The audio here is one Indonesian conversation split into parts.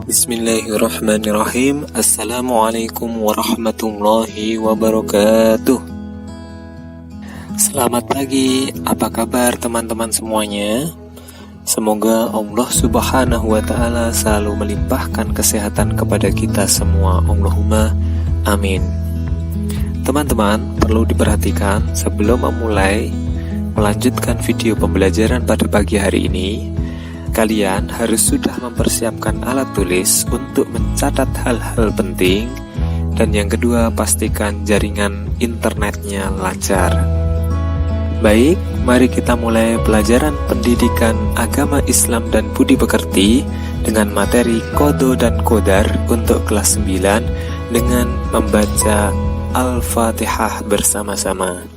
Bismillahirrahmanirrahim. Assalamualaikum warahmatullahi wabarakatuh. Selamat pagi, apa kabar teman-teman semuanya? Semoga Allah subhanahu wa ta'ala selalu melimpahkan kesehatan kepada kita semua. Allahumma amin. Teman-teman, perlu diperhatikan sebelum memulai melanjutkan video pembelajaran pada pagi hari ini, kalian harus sudah mempersiapkan alat tulis untuk mencatat hal-hal penting. Dan yang kedua, pastikan jaringan internetnya lancar. Baik, mari kita mulai pelajaran pendidikan agama Islam dan budi pekerti dengan materi Qadha dan Qadar untuk kelas 9 dengan membaca Al-Fatihah bersama-sama.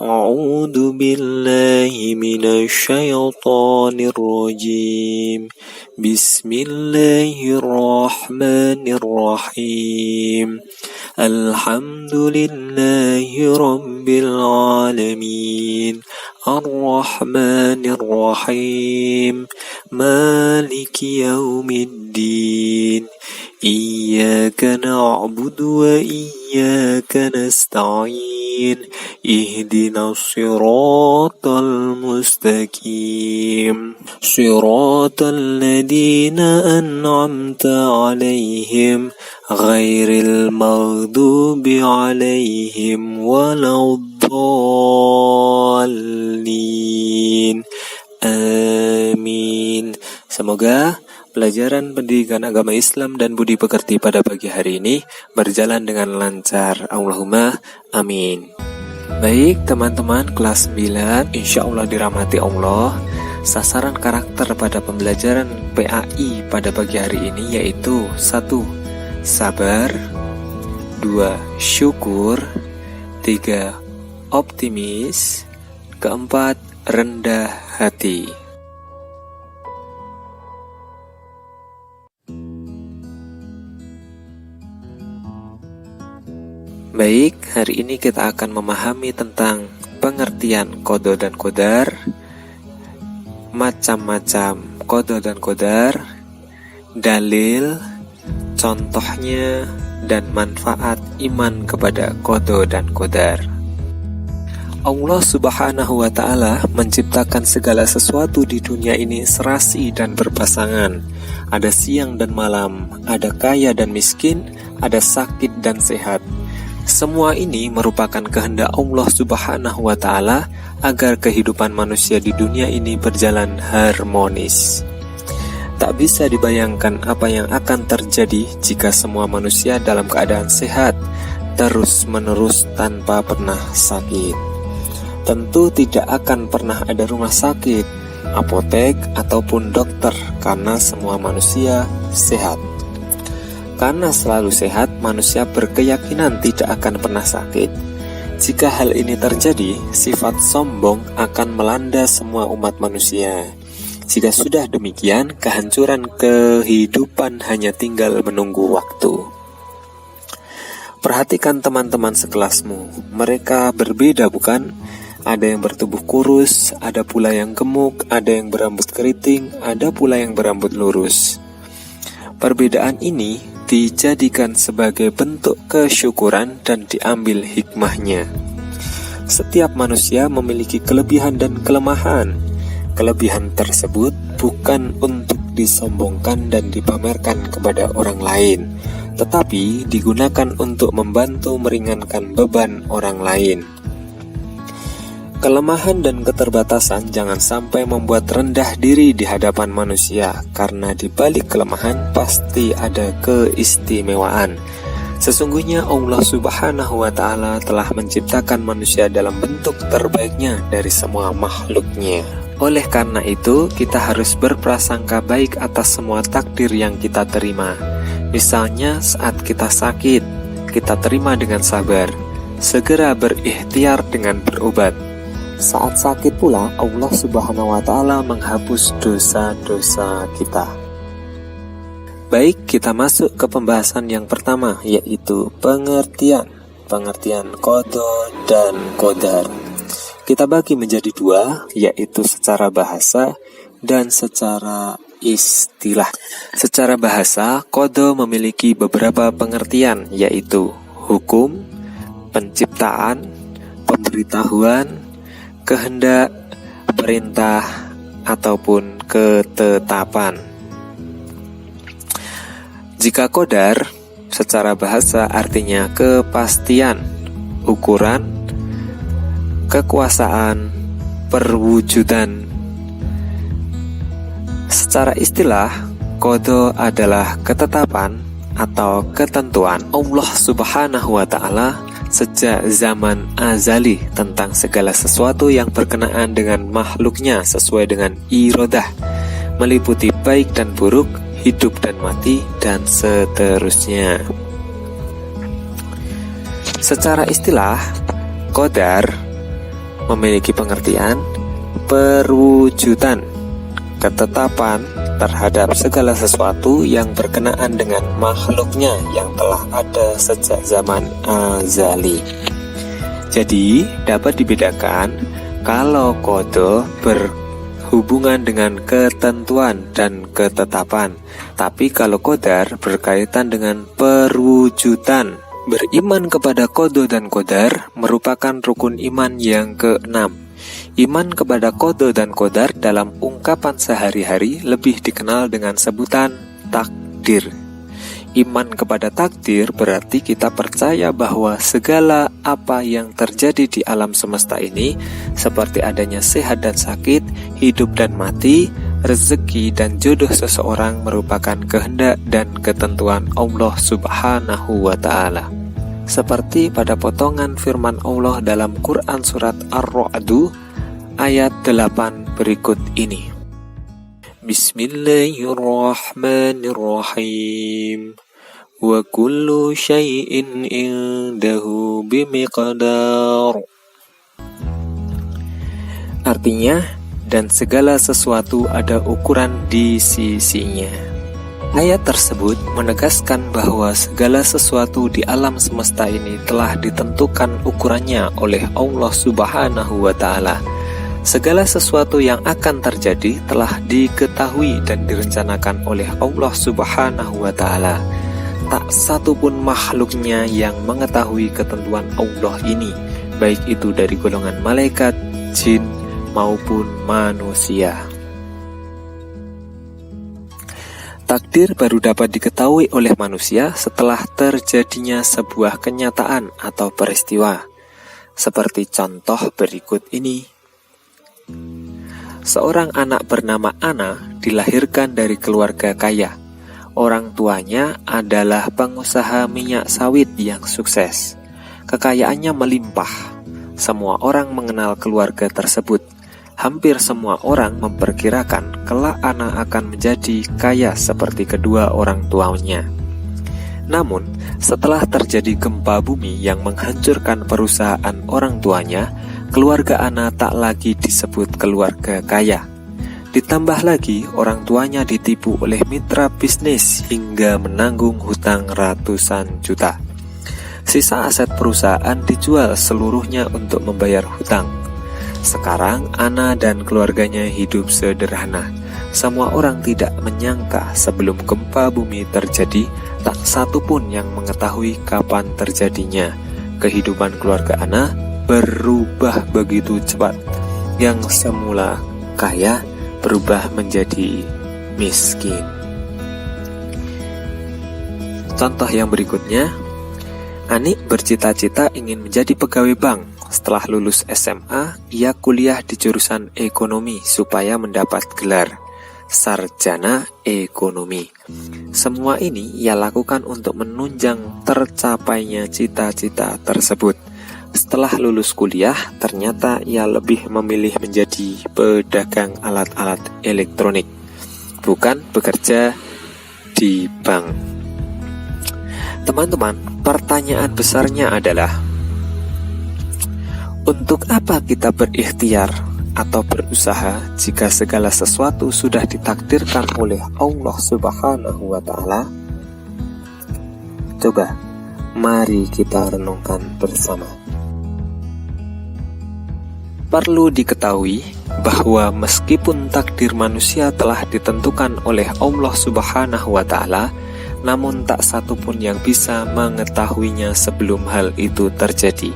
A'udzu billahi minasy syaithanir rajim. Bismillahirrahmanirrahim. Alhamdulillahi rabbil alamin. Ar-Rahmanir Rahim. Maliki yaumiddin. Iyyaka na'budu wa iyyaka nasta'in. Ihdinas siratal mustaqim. Siratal ladzina an'amta 'alaihim ghairil maghdubi 'alaihim waladdallin. Amin. Semoga pelajaran pendidikan agama Islam dan budi pekerti pada pagi hari ini berjalan dengan lancar. Allahumma amin. Baik teman-teman kelas 9, insya Allah dirahmati Allah. Sasaran karakter pada pembelajaran PAI pada pagi hari ini yaitu 1. Sabar, 2. Syukur, 3. Optimis, 4. Rendah hati. Baik, hari ini kita akan memahami tentang pengertian Qadha dan Qadar, macam-macam Qadha dan Qadar, dalil, contohnya, dan manfaat iman kepada Qadha dan Qadar. Allah subhanahu wa ta'ala menciptakan segala sesuatu di dunia ini serasi dan berpasangan. Ada siang dan malam, ada kaya dan miskin, ada sakit dan sehat. Semua ini merupakan kehendak Allah subhanahu wa ta'ala agar kehidupan manusia di dunia ini berjalan harmonis. Tak bisa dibayangkan apa yang akan terjadi jika semua manusia dalam keadaan sehat, terus-menerus tanpa pernah sakit. Tentu tidak akan pernah ada rumah sakit, apotek, ataupun dokter karena semua manusia sehat. Karena selalu sehat, manusia berkeyakinan tidak akan pernah sakit. Jika hal ini terjadi, sifat sombong akan melanda semua umat manusia. Jika sudah demikian, kehancuran kehidupan hanya tinggal menunggu waktu. Perhatikan teman-teman sekelasmu, mereka berbeda bukan? Ada yang bertubuh kurus, ada pula yang gemuk, ada yang berambut keriting, ada pula yang berambut lurus. Perbedaan ini dijadikan sebagai bentuk kesyukuran dan diambil hikmahnya. Setiap manusia memiliki kelebihan dan kelemahan. Kelebihan tersebut bukan untuk disombongkan dan dipamerkan kepada orang lain, tetapi digunakan untuk membantu meringankan beban orang lain. Kelemahan dan keterbatasan jangan sampai membuat rendah diri di hadapan manusia, karena di balik kelemahan pasti ada keistimewaan. Sesungguhnya Allah subhanahu wa ta'ala telah menciptakan manusia dalam bentuk terbaiknya dari semua makhluknya. Oleh karena itu, kita harus berprasangka baik atas semua takdir yang kita terima. Misalnya saat kita sakit, kita terima dengan sabar, segera berikhtiar dengan berobat. Saat sakit pula, Allah subhanahu wa ta'ala menghapus dosa-dosa kita. Baik, kita masuk ke pembahasan yang pertama, yaitu pengertian Qadha dan Qadar. Kita bagi menjadi dua, yaitu secara bahasa dan secara istilah. Secara bahasa, qada memiliki beberapa pengertian, yaitu hukum, penciptaan, pemberitahuan, kehendak, perintah, ataupun ketetapan. Jika qadar secara bahasa artinya kepastian, ukuran, kekuasaan, perwujudan. Secara istilah, qada adalah ketetapan atau ketentuan Allah Subhanahu wa Ta'ala sejak zaman azali tentang segala sesuatu yang berkenaan dengan makhluknya sesuai dengan iradah, meliputi baik dan buruk, hidup dan mati, dan seterusnya. Secara istilah, qadar memiliki pengertian perwujudan, ketetapan terhadap segala sesuatu yang berkenaan dengan makhluknya yang telah ada sejak zaman azali. Jadi, dapat dibedakan kalau qada berhubungan dengan ketentuan dan ketetapan, tapi kalau qadar berkaitan dengan perwujudan. Beriman kepada qada dan qadar merupakan rukun iman yang ke-6. Iman kepada qada dan qadar dalam ungkapan sehari-hari lebih dikenal dengan sebutan takdir. Iman kepada takdir berarti kita percaya bahwa segala apa yang terjadi di alam semesta ini, seperti adanya sehat dan sakit, hidup dan mati, rezeki dan jodoh seseorang, merupakan kehendak dan ketentuan Allah Subhanahu wa Ta'ala. Seperti pada potongan firman Allah dalam Quran surat Ar-Ra'd ayat 8 berikut ini. Bismillahirrahmanirrahim. Wa kullu syai'in indahu bimiqdar. Artinya, dan segala sesuatu ada ukuran di sisinya. Ayat tersebut menegaskan bahwa segala sesuatu di alam semesta ini telah ditentukan ukurannya oleh Allah Subhanahu wa Ta'ala. Segala sesuatu yang akan terjadi telah diketahui dan direncanakan oleh Allah Subhanahu wa Ta'ala. Tak satu pun makhluknya yang mengetahui ketentuan Allah ini, baik itu dari golongan malaikat, jin, maupun manusia. Takdir baru dapat diketahui oleh manusia setelah terjadinya sebuah kenyataan atau peristiwa. Seperti contoh berikut ini. Seorang anak bernama Ana dilahirkan dari keluarga kaya. Orang tuanya adalah pengusaha minyak sawit yang sukses. Kekayaannya melimpah. Semua orang mengenal keluarga tersebut. Hampir semua orang memperkirakan kelak Ana akan menjadi kaya seperti kedua orang tuanya. Namun, setelah terjadi gempa bumi yang menghancurkan perusahaan orang tuanya, keluarga Ana tak lagi disebut keluarga kaya. Ditambah lagi, orang tuanya ditipu oleh mitra bisnis hingga menanggung hutang ratusan juta. Sisa aset perusahaan dijual seluruhnya untuk membayar hutang. Sekarang Ana dan keluarganya hidup sederhana. Semua orang tidak menyangka sebelum gempa bumi terjadi, tak satu pun yang mengetahui kapan terjadinya. Kehidupan keluarga Ana berubah begitu cepat. Yang semula kaya berubah menjadi miskin. Contoh yang berikutnya, Ani bercita-cita ingin menjadi pegawai bank. Setelah lulus SMA, ia kuliah di jurusan ekonomi supaya mendapat gelar sarjana ekonomi. Semua ini ia lakukan untuk menunjang tercapainya cita-cita tersebut. Setelah lulus kuliah, ternyata ia lebih memilih menjadi pedagang alat-alat elektronik, bukan bekerja di bank. Teman-teman, pertanyaan besarnya adalah, untuk apa kita berikhtiar atau berusaha jika segala sesuatu sudah ditakdirkan oleh Allah Subhanahu wa Ta'ala? Coba, mari kita renungkan bersama. Perlu diketahui bahwa meskipun takdir manusia telah ditentukan oleh Allah Subhanahu wa Ta'ala, namun tak satu pun yang bisa mengetahuinya sebelum hal itu terjadi.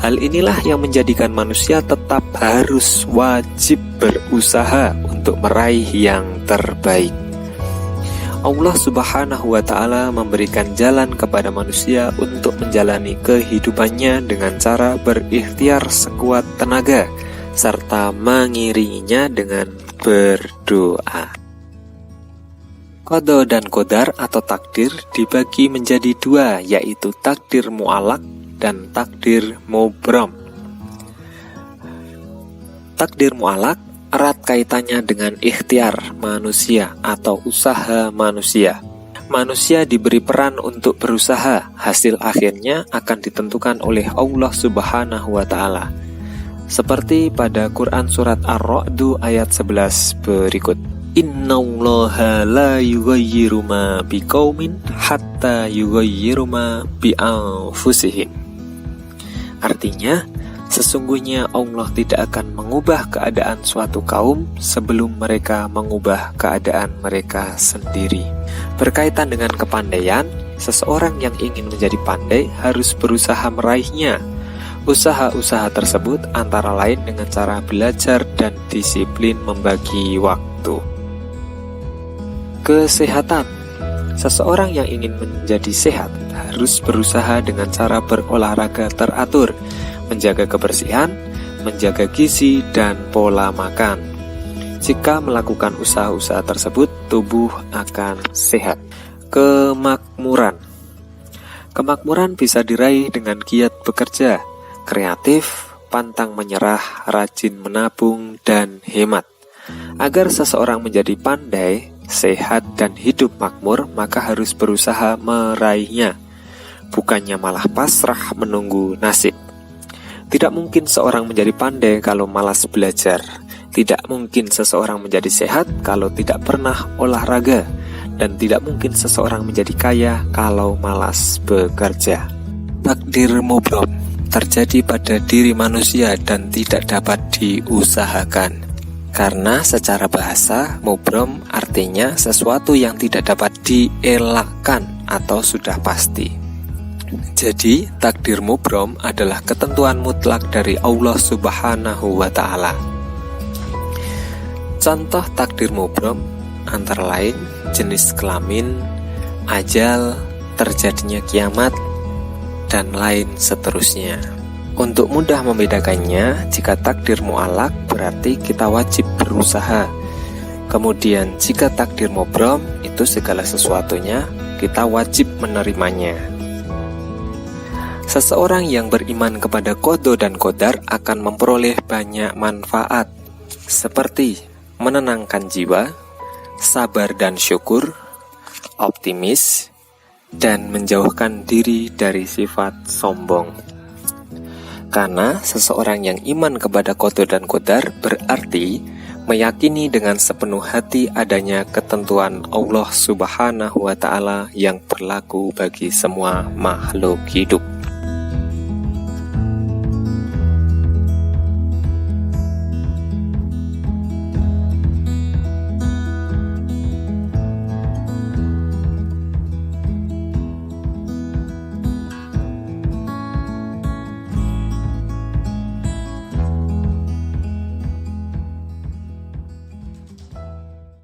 Hal inilah yang menjadikan manusia tetap harus wajib berusaha untuk meraih yang terbaik. Allah Subhanahu wa Ta'ala memberikan jalan kepada manusia untuk menjalani kehidupannya dengan cara berikhtiar sekuat tenaga serta mengiringinya dengan berdoa. Qada dan qadar atau takdir dibagi menjadi dua, yaitu takdir mu'allaq dan takdir mubram. Takdir mu'allaq erat kaitannya dengan ikhtiar manusia atau usaha manusia. Manusia diberi peran untuk berusaha, hasil akhirnya akan ditentukan oleh Allah Subhanahu wa Ta'ala. Seperti pada Quran surat Ar-Ra'd ayat 11 berikut. Innallaha la yughayyiru ma biqaumin hatta yughayyiru ma bi anfusihim. Artinya, sesungguhnya Allah tidak akan mengubah keadaan suatu kaum sebelum mereka mengubah keadaan mereka sendiri. Berkaitan dengan kepandaian, seseorang yang ingin menjadi pandai harus berusaha meraihnya. Usaha-usaha tersebut antara lain dengan cara belajar dan disiplin membagi waktu. Kesehatan. Seseorang yang ingin menjadi sehat harus berusaha dengan cara berolahraga teratur, menjaga kebersihan, menjaga gizi, dan pola makan. Jika melakukan usaha-usaha tersebut, tubuh akan sehat. Kemakmuran. Kemakmuran bisa diraih dengan giat bekerja, kreatif, pantang menyerah, rajin menabung, dan hemat. Agar seseorang menjadi pandai, sehat, dan hidup makmur, maka harus berusaha meraihnya, bukannya malah pasrah menunggu nasib. Tidak mungkin seorang menjadi pandai kalau malas belajar. Tidak mungkin seseorang menjadi sehat kalau tidak pernah olahraga. Dan tidak mungkin seseorang menjadi kaya kalau malas bekerja. Takdir mubram terjadi pada diri manusia dan tidak dapat diusahakan. Karena secara bahasa, mubram artinya sesuatu yang tidak dapat dielakkan atau sudah pasti. Jadi, takdir mubram adalah ketentuan mutlak dari Allah Subhanahu wa Ta'ala. Contoh takdir mubram antara lain jenis kelamin, ajal, terjadinya kiamat, dan lain seterusnya. Untuk mudah membedakannya, jika takdir mu'allaq berarti kita wajib berusaha. Kemudian jika takdir mubram itu segala sesuatunya kita wajib menerimanya. Seseorang yang beriman kepada qada dan qadar akan memperoleh banyak manfaat, seperti menenangkan jiwa, sabar dan syukur, optimis, dan menjauhkan diri dari sifat sombong. Karena seseorang yang iman kepada qada dan qadar berarti meyakini dengan sepenuh hati adanya ketentuan Allah Subhanahu wa Ta'ala yang berlaku bagi semua makhluk hidup.